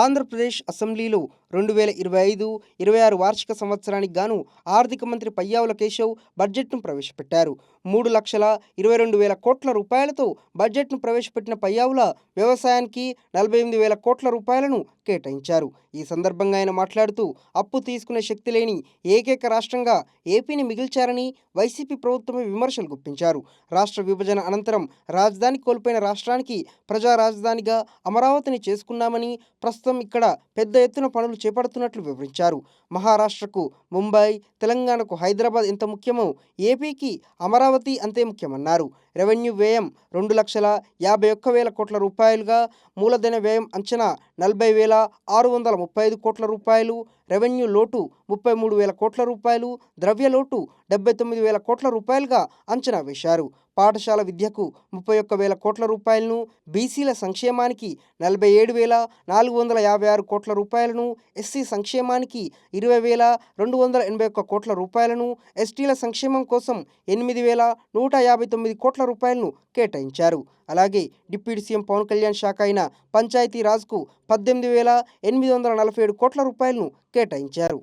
ఆంధ్రప్రదేశ్ అసెంబ్లీలో 2025-26 వార్షిక సంవత్సరానికి గాను ఆర్థిక మంత్రి పయ్యావుల కేశవ్ బడ్జెట్ను ప్రవేశపెట్టారు. 3,22,000 కోట్ల రూపాయలతో బడ్జెట్ను ప్రవేశపెట్టిన పయ్యావుల వ్యవసాయానికి 48,000 కోట్ల రూపాయలను కేటాయించారు. ఈ సందర్భంగా ఆయన మాట్లాడుతూ అప్పు తీసుకునే శక్తి లేని ఏకైక రాష్ట్రంగా ఏపీని మిగిల్చారని వైసీపీ ప్రభుత్వమే విమర్శలు గుప్పించారు. రాష్ట్ర విభజన అనంతరం రాజధాని కోల్పోయిన రాష్ట్రానికి ప్రజా రాజధానిగా అమరావతిని చేసుకున్నామని, ప్రస్తుతం ఇక్కడ పెద్ద ఎత్తున పనులు చేపడుతున్నట్లు వివరించారు. మహారాష్ట్రకు ముంబై, తెలంగాణకు హైదరాబాద్ ఎంత ముఖ్యమో ఏపీకి అమరావతి అంతే ముఖ్యమన్నారు. రెవెన్యూ వ్యయం 2,51,000 కోట్ల రూపాయలుగా, మూలధన వ్యయం అంచనా 40,635 కోట్ల రూపాయలు, రెవెన్యూ లోటు 33,000 కోట్ల రూపాయలు, ద్రవ్య లోటు 79,000 కోట్ల రూపాయలుగా అంచనా వేశారు. పాఠశాల విద్యకు 31,000 కోట్ల రూపాయలను, బీసీల సంక్షేమానికి 47,456 కోట్ల రూపాయలను, ఎస్సీ సంక్షేమానికి 20,281 కోట్ల రూపాయలను, ఎస్టీల సంక్షేమం కోసం 8,159 కోట్ల రూపాయలను కేటాయించారు. అలాగే డిప్యూటీ సీఎం పవన్ కళ్యాణ్ శాఖ అయిన పంచాయతీ రాజ్కు 18,847 కోట్ల రూపాయలను కేటాయించారు.